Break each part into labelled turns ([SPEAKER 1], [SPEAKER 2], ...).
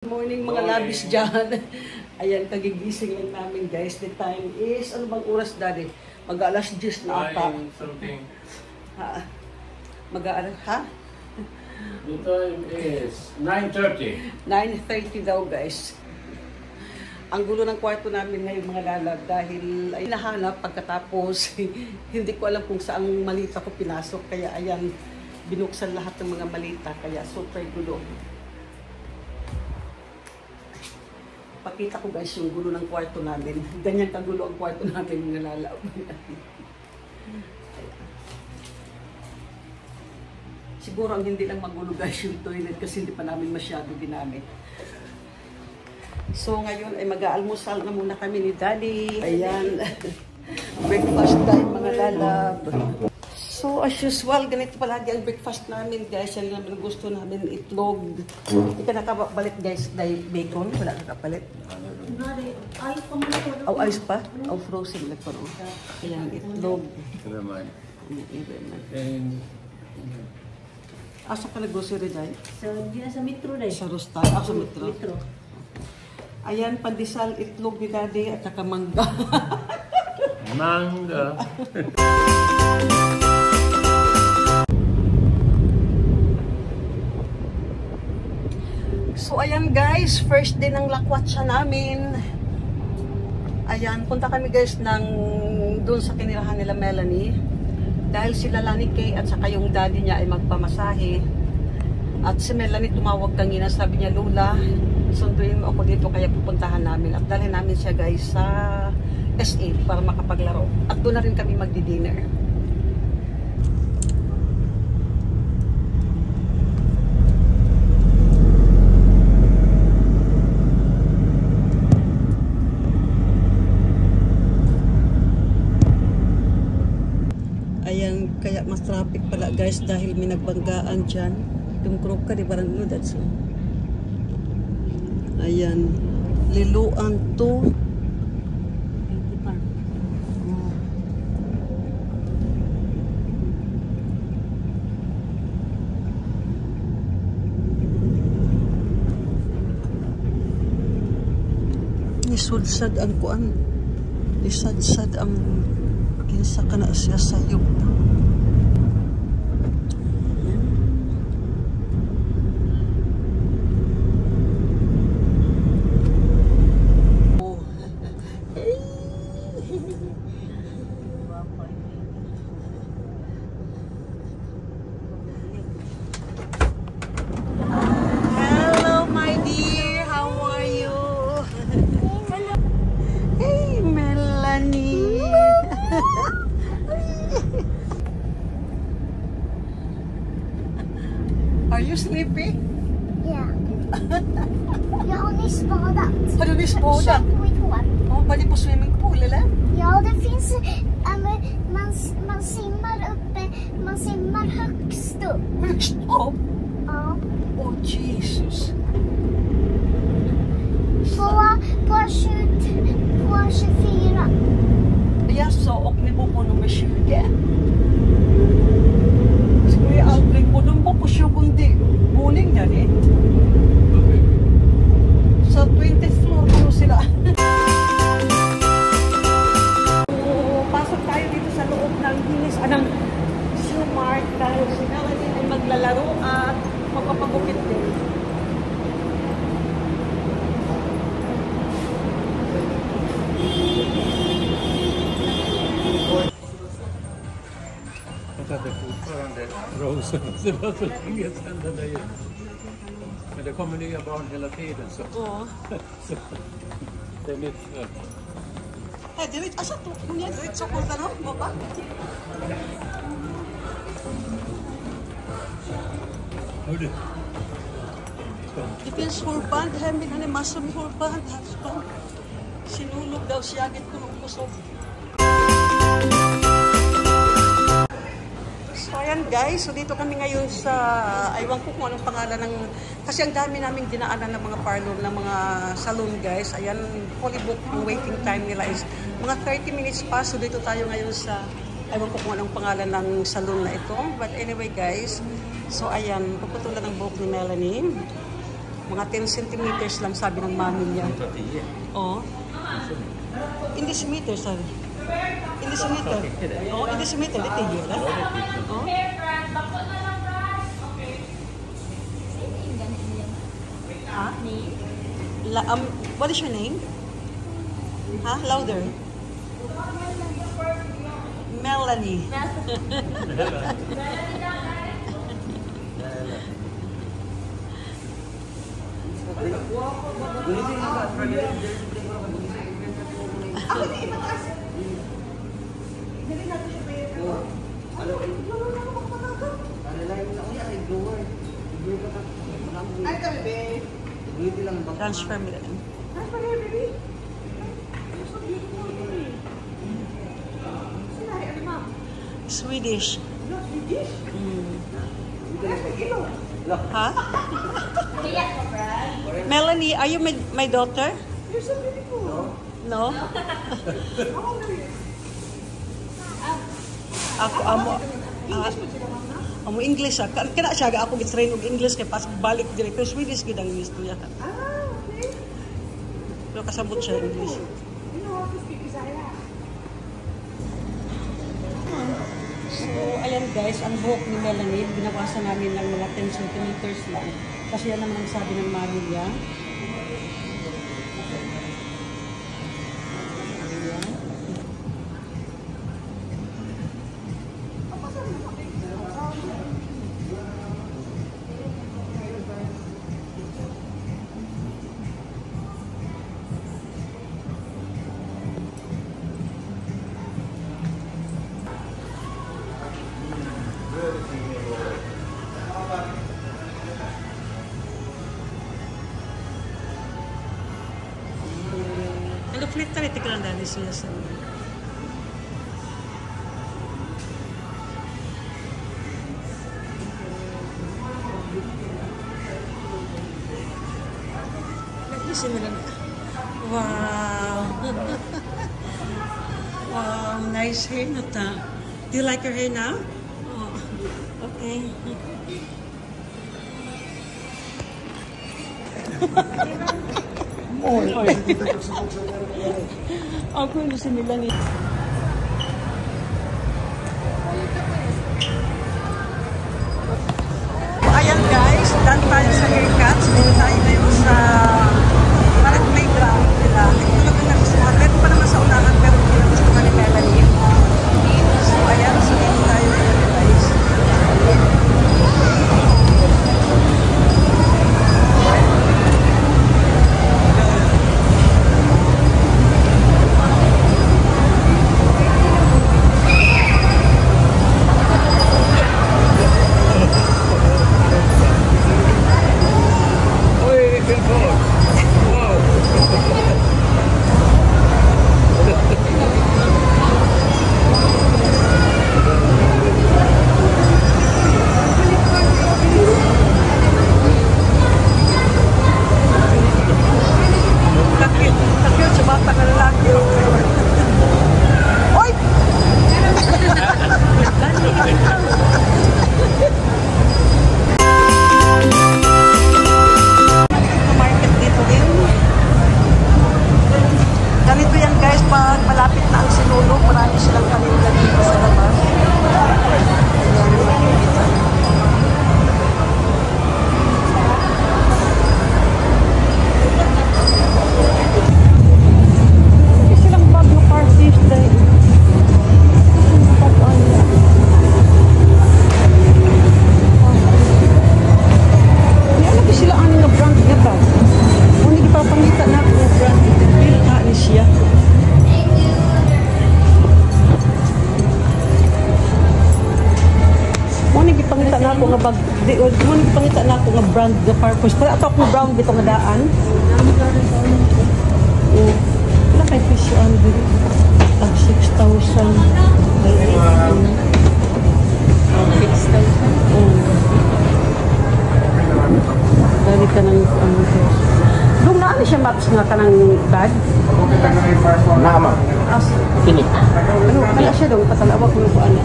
[SPEAKER 1] Good morning mga labis dyan. Ayan, kagigising lang namin guys. The time is, ano bang oras daddy? Mag-alas 10 na ata.
[SPEAKER 2] Something.
[SPEAKER 1] Mag-aalas, ha?
[SPEAKER 2] The time is 9:30.
[SPEAKER 1] 9:30 daw guys. Ang gulo ng kwarto namin ngayon mga lalab dahil ay nahanap pagkatapos hindi ko alam kung saang malita ko pinasok. Kaya ayan, binuksan lahat ng mga malita. Kaya super gulo. Pakita ko guys yung gulo ng kwarto namin. Ganyan kagulo ang kwarto namin ng nalalaw. Siguro ang hindi lang magulo guys yung toilet kasi hindi pa namin masyado ginamit. So ngayon ay mag-aalmusal na muna kami ni Daddy. Ayan. Breakfast time mga lalab. So as usual, ganito palagi ang breakfast namin guys. Yan naman gusto namin, itlog. Hindi ka nakabalik guys dahil bacon. Wala ka kapalit. Oh, ayos pa? Oh, frozen lang pa rin. Ayan, itlog.
[SPEAKER 2] Never mind.
[SPEAKER 1] Asa ka nag-grocery dahil?
[SPEAKER 3] Sa metro dahil.
[SPEAKER 1] Sa Rostay. Sa metro. Ayan, pandesal, itlog ni Daddy at saka mangga.
[SPEAKER 2] Manga.
[SPEAKER 1] So ayan guys, first day ng lakwatsa namin. Ayan, punta kami guys ng doon sa kinirahan nila Melanie. Dahil sila Lani Kay at saka yung daddy niya ay magpamasahe. At si Melanie tumawag kanina, sabi niya, Lola, sunduin mo ako dito kaya pupuntahan namin. At dalhin namin siya guys sa SA para makapaglaro. At doon na rin kami magdi-dinner. Ayan, kaya mas traffic pala guys dahil may nagbanggaan dyan. Tumkrok ka, di ba rin that's all. Ayan, Liluan to nisudsad ang kuan. Isadsad ang kinsa ka na siya sayop. Hello my dear, how are you? Hey Melanie. Are you sleepy?
[SPEAKER 4] Ja. Jag har nyss badat.
[SPEAKER 1] Har du nyss badat?
[SPEAKER 4] Kört på mitt hår.
[SPEAKER 1] Oh, var det på swimmingpool eller?
[SPEAKER 4] Ja, det finns... man simmar uppe. Man simmar högst upp.
[SPEAKER 1] Högst upp?
[SPEAKER 4] Ja.
[SPEAKER 1] Oh Jesus.
[SPEAKER 4] På 24.
[SPEAKER 1] Jaså, och ni bor på nummer 20? Skulle jag aldrig bo, de bor på 20 våning där ni. Så 20th floor po sila. Pasok tayo dito sa loob ng ng Shoemart dahil si Melanie ay maglalaro at magpapagupit din.
[SPEAKER 2] Jag hade fortfarande Rosen, så det var så länge sedan det där. Men det kommer nya barn hela tiden så.
[SPEAKER 1] Oo.
[SPEAKER 2] Så det är mitt fel.
[SPEAKER 1] Eh, dirit, asa to? Kunya, dirit sa kulta no? Baba?
[SPEAKER 2] Hördu.
[SPEAKER 1] Det finns hårband hemma, han är massor med hårband. Sinulog daw siya, agad ko nung kusog. So ayan guys, so dito kami ngayon sa, aywan ko kung anong pangalan ng, kasi ang dami naming dinaanan ng mga parlor, ng mga salon guys. Ayan, fully booked, ang waiting time nila is mga 30 minutes pa. So dito tayo ngayon sa, aywan ko kung anong pangalan ng salon na ito. But anyway guys, so ayan, puputulan ng buhok ni Melanie. Mga 10 centimeters lang sabi ng mami niya. Oh. In decimeter, sabi. In decimeter. Oh, in decimeter. Dito yun. Oh. Ha? What is your name? Ha? Louder. Melanie. Transfer mo lang. Swedish. Ha? Melanie, are you my daughter?
[SPEAKER 3] You're so beautiful.
[SPEAKER 1] No? Ako amo English kana siya ako gitrain og English kay pas balik dire pero Swedish gid ang gusto niya.
[SPEAKER 3] Okay.
[SPEAKER 1] Pero kasabot siya English.
[SPEAKER 3] You know how to speak Bisaya.
[SPEAKER 1] So ayan guys, ang buhok ni Melanie binawasan namin ng mga 10 centimeters lang. Kasi yan naman ang sabi ng mami niya. Flit tali tigran dali siya sa. Wow. Wow, nice hair na ta. Do you like your hair now? Oh, okay. Ako yung si Melanie. Ayan guys, done tayo sa haircuts. Dito tayo ngayon sa parang playground nila. Ito na nagustuhan. Meron pa naman sa unahan pero hindi nagustuhan ni Melanie. So ayan, so dito tayo ngayon guys. Pangita na ako nga brand the purpose. Pero ato akong brown dito nga daan. Wala kay fish on dito. Tag 6,000. 6,000? Dali ka ng ano to. Doon na ano siya maps nga ka ng bag?
[SPEAKER 5] Nama. Sini.
[SPEAKER 1] Ano, kaya siya doon. Patalawak mo ko ano.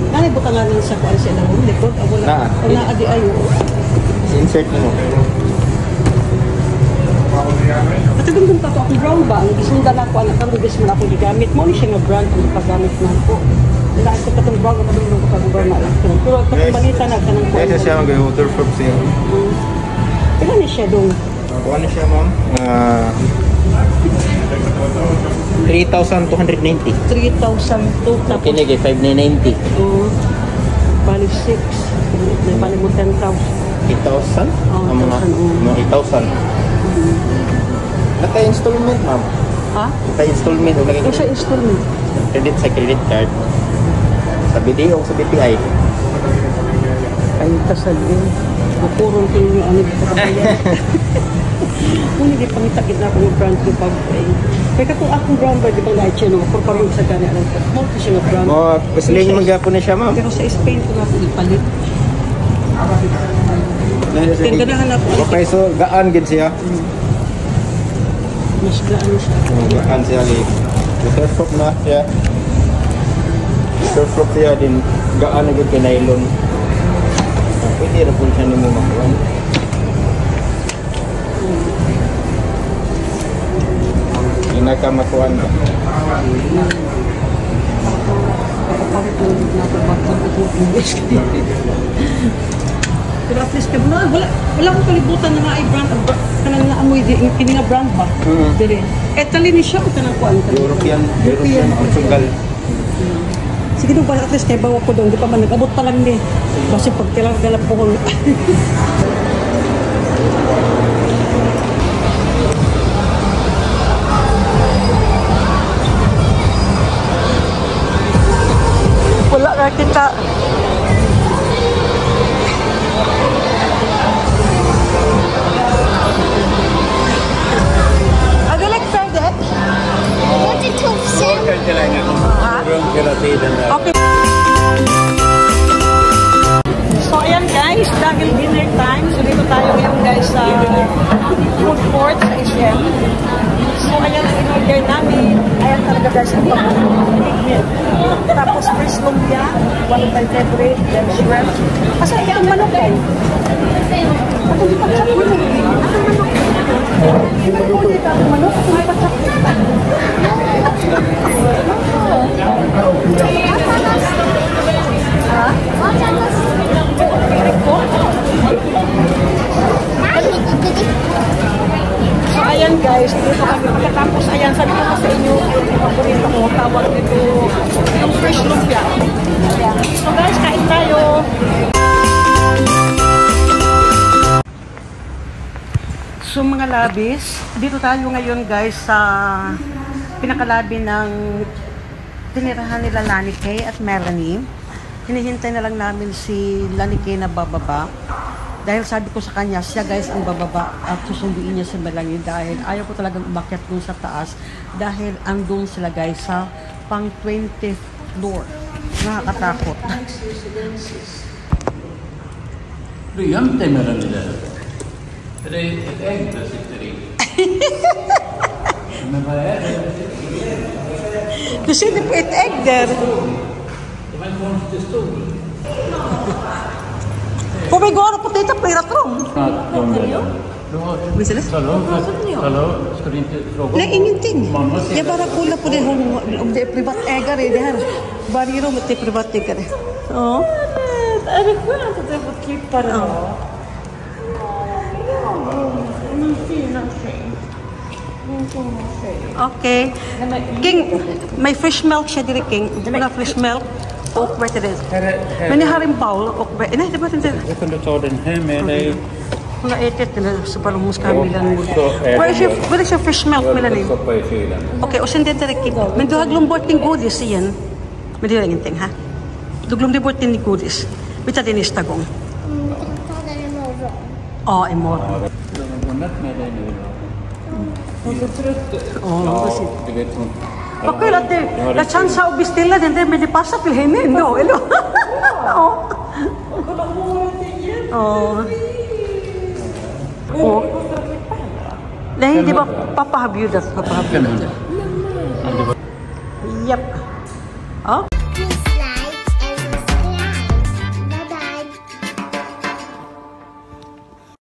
[SPEAKER 1] Nanay buka nga lang sa kuan siya lang. Likod. Wala. Wala adi ayo.
[SPEAKER 5] Insert mo.
[SPEAKER 1] akong brown ba, ang isundan ako, anak kang gusto mo na akong gigamit. Mo ni siya nga brand ang paggamit na ako. Wala ito katong brown, katong brown na lang. Pero katong balita na ka ng
[SPEAKER 5] Kaya siya mag-waterproof siya.
[SPEAKER 1] Ilan ni siya doon?
[SPEAKER 5] Ano siya, ma'am? 3,290.
[SPEAKER 1] 3,002 tapos.
[SPEAKER 5] Kinig eh, 5,990.
[SPEAKER 1] Bali 6. Bali mo 10,000.
[SPEAKER 5] 8,000?
[SPEAKER 1] Oh,
[SPEAKER 5] Mga 8,000. Naka-installment, ma'am.
[SPEAKER 1] Ha?
[SPEAKER 5] Naka-installment.
[SPEAKER 1] Ito siya installment.
[SPEAKER 5] Credit sa credit card. Sa BDO o sa BPI.
[SPEAKER 1] Ay, kasalin. Napurong ko yung ano dito kapaya. Kung hindi pangitakit na ako ng brand ko pag kaya kung akong brown ba, di ba light siya, no? Kung parang sa gani, alam ko, mo siya ng brown.
[SPEAKER 5] Mo, pasiling magapon na siya, ma'am.
[SPEAKER 1] Pero sa Spain ko nga ako ipalit. Ganahan ako.
[SPEAKER 5] Okay, so gaan gid siya.
[SPEAKER 1] Mas gaan siya.
[SPEAKER 5] Gaan siya li. Surfrock na siya. Surfrock siya din gaan na gid kay nylon. Pwede ra pud siya nimo makuha. Inakamakuan ka.
[SPEAKER 1] Pero at least, wala akong kalibutan na nga brand, kanang naamoy, kini nga brand ba? Dili. Italy ni siya, kanang kuan.
[SPEAKER 5] European, Portugal.
[SPEAKER 1] Sige nung at least kay bawa ko doon, di pa man, nag-abot pa lang ni. Kasi pag galap po ko. Wala na kita. Are they like Fredek?
[SPEAKER 4] What är tufsen?
[SPEAKER 2] Hela tiden där.
[SPEAKER 1] Okay. So ayan guys, dahil dinner time, so dito tayo ngayon guys sa food court sa SM. So ayan ang in-order namin. Ayan talaga guys ang pag-order. Tapos first lumpia, one of my favorite, then shrimp. Kasi itong manok eh. Ako di pa-chak mo eh. Ako di pa-manok, ako di pa-chak mo. Ha? So ayan guys, dito kami pagkatapos ayan, sabi ko sa inyo yung paborito ko, tawag dito yung fresh lumpia. Ayan. So guys, kain tayo. So mga labis, dito tayo ngayon guys sa pinakalabi ng tinirahan nila Lani Kay at Melanie. Hinihintay na lang namin si Lani Kay na bababa. Dahil sabi ko sa kanya, siya guys ang bababa at susunduin niya si Melanie dahil ayaw ko talagang umakyat dun sa taas dahil andun sila guys sa pang 20th floor. Nakakatakot.
[SPEAKER 2] Du gömt dig mellan det där. För det är ett ägg där sitter i. Men vad är det?
[SPEAKER 1] Du sitter på ett ägg där.
[SPEAKER 2] Det var en konstig stol.
[SPEAKER 1] Får vi gå och titta på ert rum? Visst är det?
[SPEAKER 2] Hallå, ska du inte fråga?
[SPEAKER 1] Nej, ingenting. Jag bara kollar på det om det är privatägare i det här. Varje rum är privatägare. Ja.
[SPEAKER 3] Är det skönt att jag fått klippa det då? Min fina tjej. Min fina tjej.
[SPEAKER 1] Okay. King, may fresh milk siya diri, King. Wala fresh milk. Och vad heter det? Men jag har en bowl och nej, det var inte.
[SPEAKER 2] Du kunde ta den här med dig.
[SPEAKER 1] Hon har ätit den så bara måste ha Melanie.
[SPEAKER 2] Så är
[SPEAKER 1] Vad är det fresh milk Melanie?
[SPEAKER 2] Stoppa i kylen.
[SPEAKER 1] Okej, och sen det där King. Men du har glömt bort din godis igen. Men det gör ingenting, ha? Du glömde bort din godis. Vi tar det nästa gång.
[SPEAKER 4] Ta den imorgon.
[SPEAKER 1] Ja, imorgon.
[SPEAKER 2] Du har vunnit med dig nu.
[SPEAKER 3] Hon är så trött ut.
[SPEAKER 1] Ja, precis.
[SPEAKER 2] Du vet hon.
[SPEAKER 1] Okej, att det chans att beställa den där, men det passar till henne ändå, eller? Ja.
[SPEAKER 3] Och kolla håret igen.
[SPEAKER 1] Ja. Och, nej, det var pappa har bjudit. Pappa har bjudit. Japp.